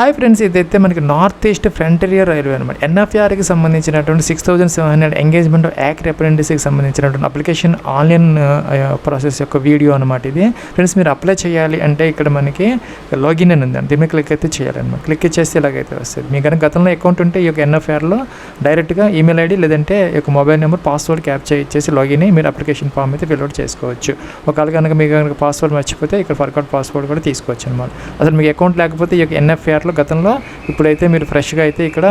Hi friends, ఇదైతే మనకి north east frontier railway అనమాట. ఎన్ఎఫ్ఆర్కి సంబంధించినటువంటి 6700 ఎంగేజ్మెంట్ యాక్ట్ అప్రెంటిస్కి సంబంధించినటువంటి అప్లికేషన్ ఆన్లైన్ ప్రాసెస్ యొక్క వీడియో అనమాట ఇది. ఫ్రెండ్స్, మీరు అప్లై చేయాలి అంటే ఇక్కడ మనకి లాగిన్ అని ఉందండి, దీని మీద క్లిక్ అయితే చేయాలన్నమాట. క్లిక్ చేస్తే ఇలాగైతే వస్తుంది. మీ కనుక గతంలో అకౌంట్ ఉంటే ఈ యొక్క ఎన్ఎఫ్ఆర్లో డైరెక్ట్గా ఈమెయిల్ ఐడి లేదంటే ఈ యొక్క మొబైల్ నెంబర్ పాస్వర్డ్ క్యాప్చర్ ఇచ్చేసి లాగిన్ అయ్యి మీరు అప్లికేషన్ ఫామ్ అయితే ఫిల్అవుట్ చేసుకోవచ్చు. ఒకవేళ కనుక మీకు కనుక పాస్వర్డ్ మర్చిపోతే ఇక్కడ ఫర్గట్ పాస్వర్డ్ కూడా తీసుకోవచ్చు అనమాట. అసలు మీకు అకౌంట్ లేకపోతే ఈ యొక్క ఎన్ఎఫ్ఆర్లో గతంలో ఇప్పుడైతే మీరు ఫ్రెష్గా అయితే ఇక్కడ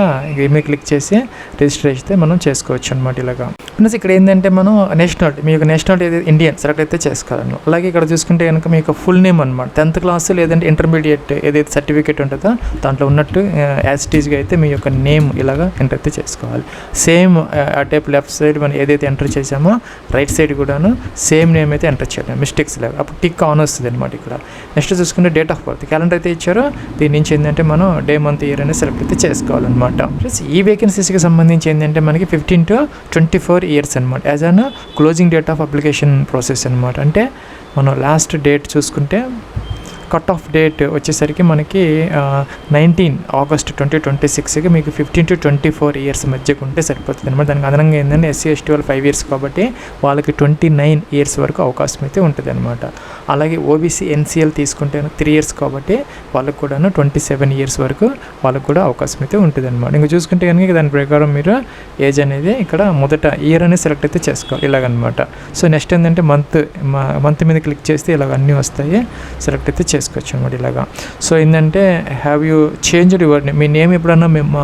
ఈమెయిల్ క్లిక్ చేసి రిజిస్టర్ అయితే మనం చేసుకోవచ్చు అనమాట. ఇలాగా ప్లస్ ఇక్కడ ఏంటంటే మనం నేషనాలిటీ, మీ యొక్క నేషనాలిటీ ఏదైతే ఇండియన్ సెలెక్ట్ అయితే చేసుకోవాలన్నమాట. అలాగే ఇక్కడ చూసుకుంటే కనుక మీ యొక్క ఫుల్ నేమ్ అనమాట, 10th క్లాస్ లేదంటే ఇంటర్మీడియట్ ఏదైతే సర్టిఫికేట్ ఉంటుందో దాంట్లో ఉన్నట్టు యాజ్ ఇట్ ఈస్గా అయితే మీ యొక్క నేమ్ ఇలాగా ఎంటర్ అయితే చేసుకోవాలి. సేమ్ ఆ టైప్ లెఫ్ట్ సైడ్ మనం ఏదైతే ఎంటర్ చేసామో రైట్ సైడ్ కూడాను సేమ్ నేమ్ అయితే ఎంటర్ చేయాలి, మిస్టేక్స్ లేవు. అప్పుడు టిక్ ఆన్ వస్తుంది అనమాట. ఇక్కడ నెక్స్ట్ చూసుకుంటే డేట్ ఆఫ్ బర్త్ క్యాలెండర్ అయితే ఇచ్చారో దీని నుంచి ఏంటంటే మనం డే మంత్ ఇయర్ అనేది సెలెక్ట్ అయితే చేసుకోవాలన్నమాట. ప్లస్ ఈ వేకెన్సీస్కి సంబంధించి ఏంటంటే మనకి 15 to 24 years అనమాట. As an closing date of application process అనమాట. అంటే మనం లాస్ట్ డేట్ చూసుకుంటే కట్ ఆఫ్ డేట్ వచ్చేసరికి మనకి 19 August 2026కి మీకు 15 to 24 years మధ్యకు ఉంటే సరిపోతుంది అనమాట. దానికి అదనంగా ఏంటంటే SC ST వాళ్ళు 5 years కాబట్టి వాళ్ళకి 29 years వరకు అవకాశం అయితే ఉంటుంది అనమాట. అలాగే OBC NCL తీసుకుంటే 3 years కాబట్టి వాళ్ళకు కూడా 27 years వరకు వాళ్ళకు కూడా అవకాశం అయితే ఉంటుంది అనమాట. ఇంకా చూసుకుంటే కనుక దాని ప్రకారం మీరు ఏజ్ అనేది ఇక్కడ మొదట ఇయర్ అనేది సెలెక్ట్ అయితే చేసుకోవాలి ఇలాగనమాట. సో నెక్స్ట్ ఏంటంటే మంత్ మీద క్లిక్ చేస్తే ఇలాగ అన్నీ వస్తాయి, సెలెక్ట్ అయితే చేసుకోవచ్చు అనమాట ఇలాగా. సో ఏంటంటే have you changed your name, me name ఎప్పుడన్నా మేము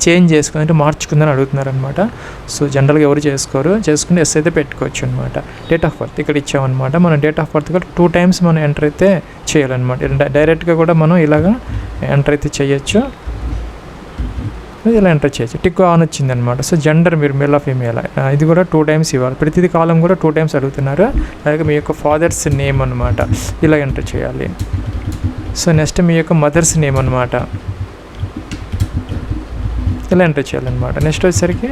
చేంజ్ చేసుకుని అంటే మార్చుకుందని అడుగుతున్నారనమాట. సో జనరల్గా ఎవరు చేసుకుంటే ఎస్ అయితే పెట్టుకోవచ్చు అనమాట. డేట్ ఆఫ్ బర్త్ ఇక్కడ ఇచ్చామన్నమాట. మనం డేట్ ఆఫ్ బర్త్ కూడా 2 times మనం ఎంటర్ అయితే చేయాలన్నమాట. డైరెక్ట్గా కూడా మనం ఇలాగా ఎంటర్ అయితే చేయొచ్చు, ఇలా ఎంటర్ చేయొచ్చు. టిక్ ఆన్ వచ్చిందనమాట. సో జెండర్ మీరు మేల్ ఆఫ్ ఫీమేల్ ఇది కూడా 2 times ఇవ్వాలి. ప్రతిదీ కాలం కూడా 2 times అడుగుతున్నారు. అలాగే మీ యొక్క ఫాదర్స్ నేమ్ అనమాట ఇలా ఎంటర్ చేయాలి. సో నెక్స్ట్ మీ యొక్క మదర్స్ నేమ్ అనమాట ఇలా ఎంటర్ చేయాలన్నమాట. నెక్స్ట్ వచ్చేసరికి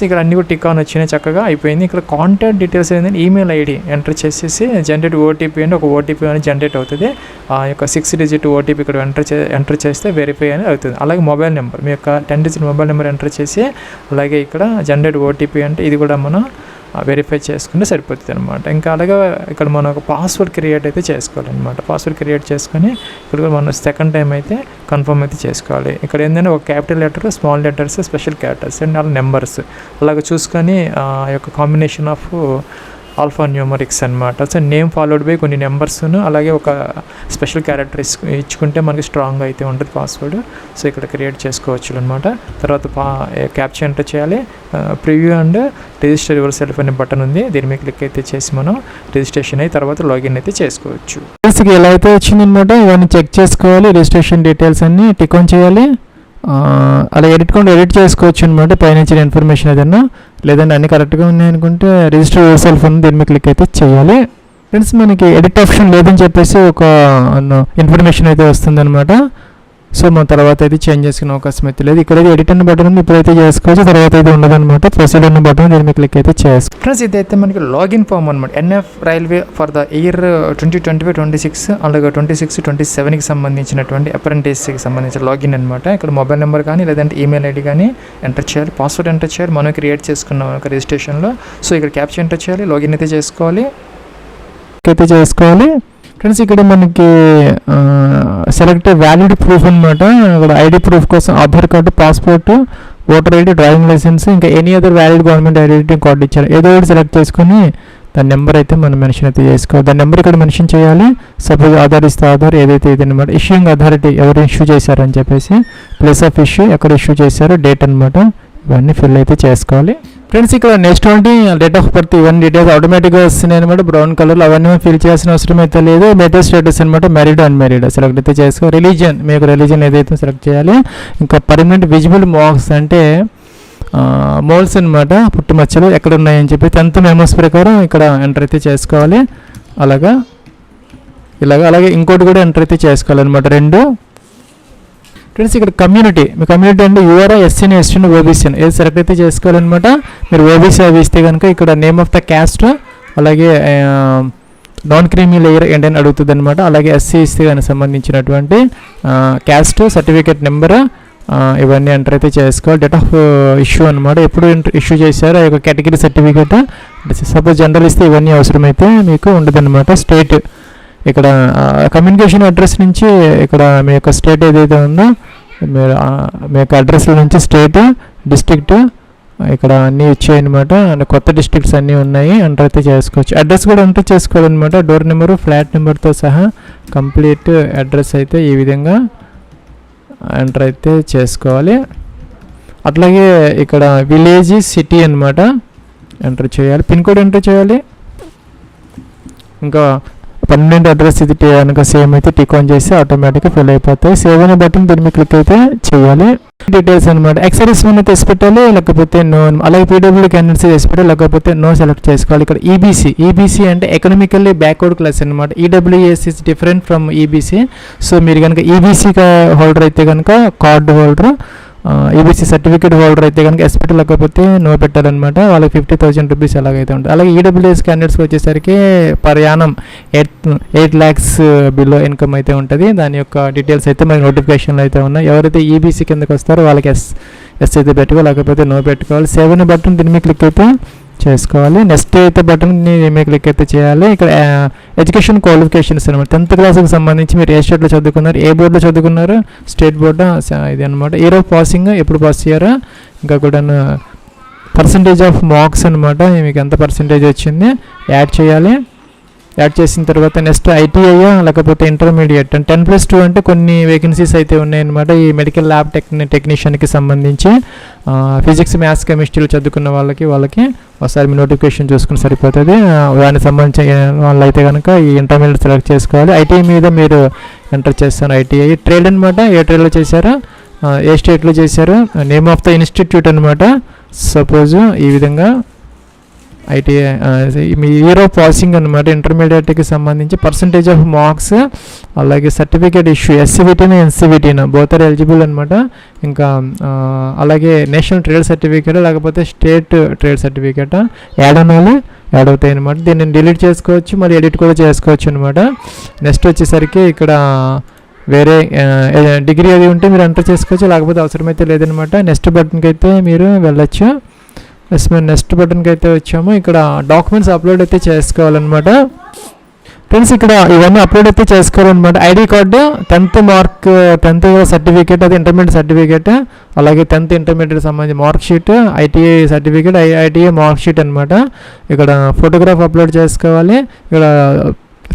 ఇక్కడ అన్నీ కూడా టిక్ ఆన్ వచ్చినాయి, చక్కగా అయిపోయింది. ఇక్కడ కాంటాక్ట్ డీటెయిల్స్ ఏంటంటే ఈమెయిల్ ఐడి ఎంటర్ చేసేసి జనరేట్ ఓటీపీ అంటే ఒక ఓటీపీ అనేది జనరేట్ అవుతుంది. ఆ యొక్క 6 digit ఓటీపీ ఇక్కడ ఎంటర్ చేస్తే వెరిఫై అనేది అవుతుంది. అలాగే మొబైల్ నెంబర్, మీ యొక్క 10 digit మొబైల్ నెంబర్ ఎంటర్ చేసి అలాగే ఇక్కడ జనరేట్ ఓటీపీ అంటే ఇది కూడా మనం వెరిఫై చేసుకుంటే సరిపోతుంది అనమాట. ఇంకా అలాగే ఇక్కడ మనం ఒక పాస్వర్డ్ క్రియేట్ అయితే చేసుకోవాలన్నమాట. పాస్వర్డ్ క్రియేట్ చేసుకొని ఇక్కడ కూడా మనం సెకండ్ టైం అయితే కన్ఫర్మ్ అయితే చేసుకోవాలి. ఇక్కడ ఏంటంటే ఒక capital letter, small letters, special characters and అలా నెంబర్స్ అలాగే చూసుకొని ఆ యొక్క కాంబినేషన్ ఆఫ్ ఆల్ఫా న్యూమరిక్స్ అనమాట. సో నేమ్ ఫాలోడ్ బై కొన్ని నెంబర్స్ను అలాగే ఒక స్పెషల్ క్యారెక్టర్ ఇచ్చుకుంటే మనకి స్ట్రాంగ్ అయితే ఉంటుంది పాస్వర్డ్. సో ఇక్కడ క్రియేట్ చేసుకోవచ్చు అనమాట. తర్వాత క్యాప్చర్ ఎంటర్ చేయాలి. Preview and register your self అనే బటన్ ఉంది, దీని మీద క్లిక్ అయితే చేసి మనం రిజిస్ట్రేషన్ అయ్యి తర్వాత లాగిన్ అయితే చేసుకోవచ్చు. ఎలా అయితే వచ్చిందనమాట ఇవన్నీ చెక్ చేసుకోవాలి. రిజిస్ట్రేషన్ డీటెయిల్స్ అన్నీ టిక్ ఆన్ చేయాలి. అలా ఎడిట్ చేసుకోవచ్చు అనమాట. పైన ఇచ్చిన ఇన్ఫర్మేషన్ ఏదన్నా లేదంటే అన్ని కరెక్ట్గా ఉన్నాయనుకుంటే రిజిస్టర్ యువర్ సెల్ఫ్ అని దీని మీద క్లిక్ అయితే చేయాలి. ఫ్రెండ్స్, మనకి ఎడిట్ ఆప్షన్ లేదని చెప్పేసి ఒక ఇన్ఫర్మేషన్ అయితే వస్తుందన్నమాట. సో మన తర్వాత అయితే చేంజ్ చేసుకునే అవకాశం అయితే లేదు. ఇక్కడైతే ఎడిట్ అన్న బటన్ ఉంది, ఇప్పుడైతే చేసుకోవచ్చు, తర్వాత అయితే ఉండదన్నమాట. ప్రొసీడ్ అన్న బటన్ దీని మీద క్లిక్ అయితే చేసుకోవచ్చు. ఫ్రెండ్స్, ఇదైతే మనకి లాగిన్ ఫామ్ అనమాట. NF railway for the year 2025-26 అలాగే 26-27కి సంబంధించినటువంటి అప్రెంటిస్కి సంబంధించిన లాగిన్ అనమాట. ఇక్కడ మొబైల్ నెంబర్ కానీ లేదంటే ఈమెయిల్ ఐడి కానీ ఎంటర్ చేయాలి, పాస్వర్డ్ ఎంటర్ చేయాలి. మనం క్రియేట్ చేసుకున్నాం ఒక రిజిస్ట్రేషన్లో. సో ఇక్కడ క్యాప్చర్ ఎంటర్ చేయాలి, లాగిన్ అయితే చేసుకోవాలి. ఫ్రెండ్స్, ఇక్కడ మనకి సెలెక్ట్ వ్యాలిడ్ ప్రూఫ్ అనమాట. ఇక్కడ ఐడి ప్రూఫ్ కోసం Aadhaar card, passport, voter ID, driving licence, ఇంకా any other valid government identity card ఇచ్చారు. ఏదో ఒకటి సెలెక్ట్ చేసుకుని దాని నెంబర్ అయితే మనం మెన్షన్ అయితే చేసుకోవాలి. దాని నెంబర్ ఇక్కడ మెన్షన్ చేయాలి. సపోజ్ ఆధార్ ఇస్తే ఆధార్ ఏదైతే ఇది అనమాట. ఇష్యూయింగ్ అథారిటీ ఎవరు ఇష్యూ చేశారని చెప్పేసి, ప్లేస్ ఆఫ్ ఇష్యూ ఎక్కడ ఇష్యూ చేశారో, డేట్ అనమాట. ఇవన్నీ ఫిల్ అయితే చేసుకోవాలి. ఫ్రెండ్స్, ఇక్కడ నెక్స్ట్ ఏంటి డేట్ ఆఫ్ బర్త్ ఇవన్నీ డీటెయిల్స్ ఆటోమేటిక్గా వస్తున్నాయి అనమాట. బ్రౌన్ కలర్లో అవన్నీ ఫిల్ చేయాల్సిన అవసరం అయితే లేదు. మెరిటల్ స్టేటస్ అనమాట, మ్యారీడ్ అన్మ్యారీడ్ సెలెక్ట్ అయితే చేసుకో. రిలీజియన్, మీకు రిలీజియన్ ఏదైతే సెలెక్ట్ చేయాలి. ఇంకా పర్మనెంట్ విజిబుల్ మార్క్స్ అంటే మోల్స్ అనమాట, పుట్టుమచ్చలు ఎక్కడ ఉన్నాయని చెప్పి 10th మెమోస్ ప్రకారం ఇక్కడ ఎంటర్ అయితే చేసుకోవాలి. అలాగే ఇంకోటి కూడా ఎంటర్ అయితే చేసుకోవాలన్నమాట 2. ఫ్రెండ్స్, ఇక్కడ కమ్యూనిటీ, మీ కమ్యూనిటీ అంటే యూఆర్ ఎస్సీని ఎస్టీని ఓబీసీని ఏది సెలెక్ట్ అయితే చేసుకోవాలన్నమాట. మీరు ఓబీసీ అవి ఇస్తే కనుక ఇక్కడ నేమ్ ఆఫ్ ద క్యాస్ట్ అలాగే నాన్ క్రీమీ లేయర్ ఏంటని అడుగుతుంది అనమాట. అలాగే ఎస్సీ దానికి సంబంధించినటువంటి క్యాస్ట్ సర్టిఫికేట్ నెంబర్ ఇవన్నీ ఎంటర్ అయితే చేసుకోవాలి. డేట్ ఆఫ్ ఇష్యూ అనమాట, ఎప్పుడు ఇష్యూ చేశారో ఆ యొక్క కేటగిరీ సర్టిఫికేట్. సపోజ్ జనరల్ ఇస్తే ఇవన్నీ అవసరమైతే మీకు ఉండదన్నమాట. స్టేట్ ఇక్కడ కమ్యూనికేషన్ అడ్రస్ నుంచి ఇక్కడ మీ యొక్క స్టేట్ ఏదైతే ఉందో మీరు మీ యొక్క అడ్రస్ల నుంచి స్టేట్, డిస్ట్రిక్ట్ ఇక్కడ అన్నీ ఇచ్చాయన్నమాట. అండ్ కొత్త డిస్ట్రిక్ట్స్ అన్నీ ఉన్నాయి, ఎంటర్ అయితే చేసుకోవచ్చు. అడ్రస్ కూడా ఎంటర్ చేసుకోవాలన్నమాట. డోర్ నెంబరు, ఫ్లాట్ నెంబర్తో సహా కంప్లీట్ అడ్రస్ అయితే ఈ విధంగా ఎంటర్ అయితే చేసుకోవాలి. అట్లాగే ఇక్కడ విలేజ్, సిటీ అన్నమాట ఎంటర్ చేయాలి. పిన్ కోడ్ ఎంటర్ చేయాలి. ఇంకా పర్మనెంట్ అడ్రస్ ఇది కనుక సేమ్ అయితే టిక్ ఆన్ చేసి ఆటోమేటిక్గా ఫిల్ అయిపోతాయి. సేవ్ అనే బటన్ దీని మీద క్లిక్ అయితే చేయాలి. డీటెయిల్స్ అనమాట. ఎక్సర్వీస్ వన్ అయితే వేసి పెట్టాలి, లేకపోతే నో. అలాగే పీడబ్ల్యూ క్యాండిడేట్స్ వేసి పెట్టాలి, లేకపోతే నో సెలెక్ట్ చేసుకోవాలి. ఇక్కడ ఈబీసీ అంటే ఎకనామికల్లీ బ్యాక్వర్డ్ క్లాస్ అనమాట. EWS is different from EBC. So మీరు కనుక ఈబీసీ హోల్డర్ అయితే కనుక card holder, EBC certificate holder అయితే కనుక ఎస్ పెట్టాలి, లేకపోతే నో పెట్టాలన్నమాట. వాళ్ళకి 50,000 రూపీస్ ఎలాగైతే ఉంటుంది. అలాగే ఈడబ్ల్యూఎస్ క్యాండిడేట్స్కి వచ్చేసరికి per annum 8 lakhs below income అయితే ఉంటుంది. దాని యొక్క డీటెయిల్స్ అయితే మనకి నోటిఫికేషన్లు అయితే ఉన్నాయి. ఎవరైతే ఈబీసీ కిందకి వస్తారో వాళ్ళకి ఎస్ అయితే పెట్టుకోవాలి, లేకపోతే నో పెట్టుకోవాలి. సేవ్ అనే బటన్ దీని మీద క్లిక్ అయితే చేసుకోవాలి. నెక్స్ట్ అయితే బటన్ మీద క్లిక్ అయితే చేయాలి. ఇక్కడ ఎడ్యుకేషన్ క్వాలిఫికేషన్స్ అనమాట. 10th క్లాస్కి సంబంధించి మీరు ఏ స్టేట్లో చదువుకున్నారు, ఏ బోర్డులో చదువుకున్నారు, స్టేట్ బోర్డు ఇది అనమాట. ఇయర్ ఆఫ్ పాసింగ్ ఎప్పుడు పాస్ అయ్యారా, ఇంకా కూడా పర్సంటేజ్ ఆఫ్ మార్క్స్ అనమాట. మీకు ఎంత పర్సంటేజ్ వచ్చింది యాడ్ చేయాలి. యాడ్ చేసిన తర్వాత నెక్స్ట్ ఐటీఐ లేకపోతే ఇంటర్మీడియట్ 10+2 అంటే కొన్ని వేకెన్సీస్ అయితే ఉన్నాయన్నమాట. ఈ మెడికల్ ల్యాబ్ టెక్నీషియన్కి సంబంధించి ఫిజిక్స్, మ్యాథ్స్, కెమిస్ట్రీలు చదువుకున్న వాళ్ళకి ఒకసారి మీ నోటిఫికేషన్ చూసుకుని సరిపోతుంది. దానికి సంబంధించిన వాళ్ళైతే కనుక ఈ ఇంటర్మీడియట్ సెలెక్ట్ చేసుకోవాలి. ఐటీఐ మీద మీరు ఎంటర్ చేస్తాను. ఐటీఐ ట్రేడ్ అనమాట. ఏ ట్రేడ్లో చేశారో, ఏ స్టేట్లో చేశారు, నేమ్ ఆఫ్ ద ఇన్స్టిట్యూట్ అనమాట. సపోజ్ ఈ విధంగా ఐటీఐ మీ ఇయర్ ఆఫ్ పాసింగ్ అనమాట. ఇంటర్మీడియట్కి సంబంధించి పర్సంటేజ్ ఆఫ్ మార్క్స్, అలాగే సర్టిఫికేట్ ఇష్యూ ఎస్సీబీటీనా ఎన్సీబీటీనా బోత్ ఆర్ ఎలిజిబుల్ అనమాట. ఇంకా అలాగే నేషనల్ ట్రేడ్ సర్టిఫికేట్ లేకపోతే స్టేట్ ట్రేడ్ సర్టిఫికేట్ యాడ్ అవుతాయి అనమాట. దీన్ని డిలీట్ చేసుకోవచ్చు, మరి ఎడిట్ కూడా చేసుకోవచ్చు అనమాట. నెక్స్ట్ వచ్చేసరికి ఇక్కడ వేరే డిగ్రీ అది ఉంటే మీరు ఎంటర్ చేసుకోవచ్చు, లేకపోతే అవసరమైతే లేదనమాట. నెక్స్ట్ బటన్కి అయితే మీరు వెళ్ళొచ్చు. మేము నెక్స్ట్ బటన్కి అయితే వచ్చాము. ఇక్కడ డాక్యుమెంట్స్ అప్లోడ్ అయితే చేసుకోవాలన్నమాట. ఫ్రెండ్స్ ఇక్కడ ఇవన్నీ అప్లోడ్ అయితే చేసుకోవాలన్నమాట. ఐడి కార్డు, 10th సర్టిఫికేట్, అది ఇంటర్మీడియట్ సర్టిఫికేట్, అలాగే 10th ఇంటర్మీడియట్ సంబంధించి mark sheet, ITI certificate, ITI mark sheet అనమాట. ఇక్కడ ఫోటోగ్రాఫ్ అప్లోడ్ చేసుకోవాలి. ఇక్కడ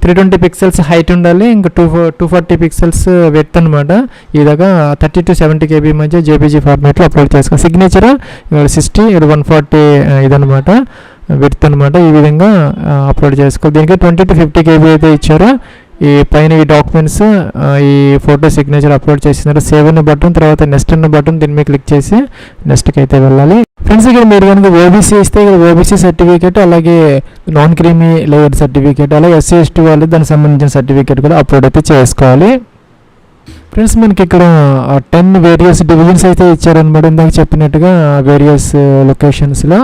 320 pixels హైట్ ఉండాలి, ఇంకా 240 pixels విడ్త్ అనమాట. ఇలాగా 30 to 70 KB మధ్య జేపీజీ ఫార్మేట్లో అప్లోడ్ చేసుకోవాలి. సిగ్నేచర్ ఇక్కడ 60, ఇక్కడ 140 ఇదనమాట విడ్త్ అనమాట. ఈ విధంగా అప్లోడ్ చేసుకోవాలి. దీనికి 20 to 50 KB అయితే ఇచ్చారు. ఈ పైన ఈ డాక్యుమెంట్స్ ఈ ఫోటో సిగ్నేచర్ అప్లోడ్ చేసినారు. సేవ్ అన్న బటన్, తర్వాత నెక్స్ట్ అన్న బటన్ దీని మీద క్లిక్ చేసి నెక్స్ట్కి అయితే వెళ్ళాలి. ఫ్రెండ్స్ ఇక్కడ మీరు కనుక ఓబీసీ ఇస్తే ఇక్కడ ఓబీసీ సర్టిఫికేట్, అలాగే నాన్ క్రీమీ లేయర్ సర్టిఫికేట్, అలాగే ఎస్సీ ఎస్టీ వాళ్ళు దానికి సంబంధించిన సర్టిఫికేట్ కూడా అప్లోడ్ అయితే చేసుకోవాలి. ఫ్రెండ్స్ మనకి ఇక్కడ 10 వేరియస్ డివిజన్స్ అయితే ఇచ్చారనమాట. ఇందాక చెప్పినట్టుగా వేరియస్ లొకేషన్స్లో.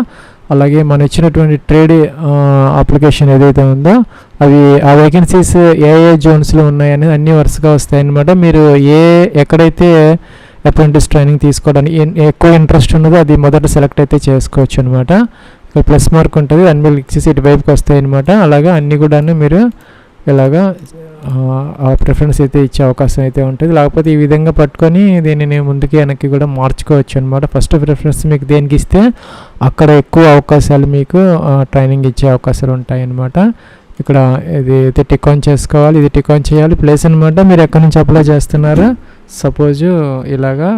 అలాగే మనం ఇచ్చినటువంటి ట్రేడ్ అప్లికేషన్ ఏదైతే ఉందో అవి ఆ వేకెన్సీస్ ఏ జోన్స్లో ఉన్నాయనేది అన్నీ వరుసగా వస్తాయి అన్నమాట. మీరు ఎక్కడైతే అప్రెంటిస్ ట్రైనింగ్ తీసుకోవడానికి ఎక్కువ ఇంట్రెస్ట్ ఉన్నదో అది మొదట సెలెక్ట్ అయితే చేసుకోవచ్చు అనమాట. ఇక్కడ ప్లస్ మార్క్ ఉంటుంది, దాని మీద క్లిక్ చేసి ఇటువైపుకి వస్తాయి అనమాట. అలాగా అన్నీ కూడా మీరు ఇలాగా ప్రిఫరెన్స్ అయితే ఇచ్చే అవకాశం అయితే ఉంటుంది. లేకపోతే ఈ విధంగా పట్టుకొని దీనిని ముందుకి వెనక్కి కూడా మార్చుకోవచ్చు అనమాట. ఫస్ట్ ప్రిఫరెన్స్ మీకు దేనికి ఇస్తే అక్కడ ఎక్కువ అవకాశాలు మీకు ట్రైనింగ్ ఇచ్చే అవకాశాలు ఉంటాయి అన్నమాట. ఇక్కడ ఇది టిక్ ఆన్ చేసుకోవాలి, ఇది టిక్ ఆన్ చేయాలి. ప్లేస్ అనమాట, మీరు ఎక్కడి నుంచి అప్లై చేస్తున్నారో సపోజు ఇలాగా.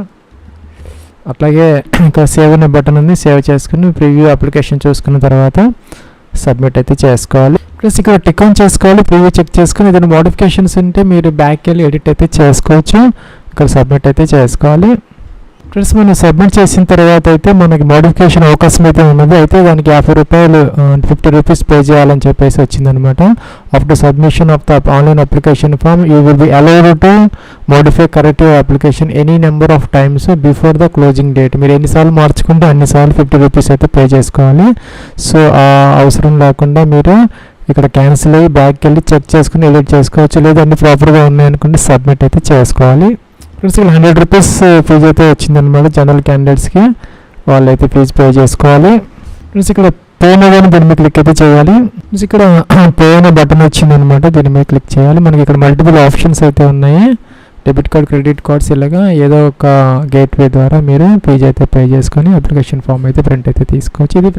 అట్లాగే ఇంకా సేవ్ అనే బటన్ ఉంది, సేవ్ చేసుకుని ప్రివ్యూ అప్లికేషన్ చూసుకున్న తర్వాత సబ్మిట్ అయితే చేసుకోవాలి. ప్లస్ ఇక్కడ టిక్ ఆన్ చేసుకోవాలి, ప్రివ్యూ చెక్ చేసుకుని ఏదైనా మోడిఫికేషన్స్ ఉంటే మీరు బ్యాక్ వెళ్ళి ఎడిట్ అయితే చేసుకోవచ్చు. ఇక్కడ సబ్మిట్ అయితే చేసుకోవాలి. ఫ్రెండ్స్ మనం సబ్మిట్ చేసిన తర్వాత అయితే మనకి మోడిఫికేషన్ అవకాశం అయితే ఉన్నది. అయితే దానికి 50 రూపాయలు 50 రూపీస్ పే చేయాలని చెప్పేసి వచ్చిందనమాట. After submission of the online application form you will be allowed to modify correct your application any number of times before the closing date. మీరు ఎన్నిసార్లు మార్చుకుంటే అన్నిసార్లు 50 రూపీస్ అయితే పే చేసుకోవాలి. సో అవసరం లేకుండా మీరు ఇక్కడ క్యాన్సిల్ అయ్యి బ్యాక్కి వెళ్ళి చెక్ చేసుకుని ఎడిట్ చేసుకోవచ్చు. లేదా అన్ని ప్రాపర్గా ఉన్నాయనుకుంటే సబ్మిట్ అయితే చేసుకోవాలి. ఫ్రెండ్స్ ఇక్కడ 100 రూపీస్ ఫీజు అయితే వచ్చిందనమాట జనరల్ క్యాండిడేట్స్కి. వాళ్ళు అయితే ఫీజు పే చేసుకోవాలి. ఫ్రెండ్స్ ఇక్కడ పే నౌ అని దీని మీద క్లిక్ అయితే చేయాలి. ఫ్రెండ్స్ ఇక్కడ పే నౌ బటన్ వచ్చిందనమాట, దీని మీద క్లిక్ చేయాలి. మనకి ఇక్కడ మల్టిపుల్ ఆప్షన్స్ అయితే ఉన్నాయి. డెబిట్ కార్డ్, క్రెడిట్ కార్డ్స్, ఇలాగా ఏదో ఒక గేట్వే ద్వారా మీరు ఫీజు అయితే పే చేసుకొని అప్లికేషన్ ఫామ్ అయితే ప్రింట్ అయితే తీసుకోవచ్చు. ఇది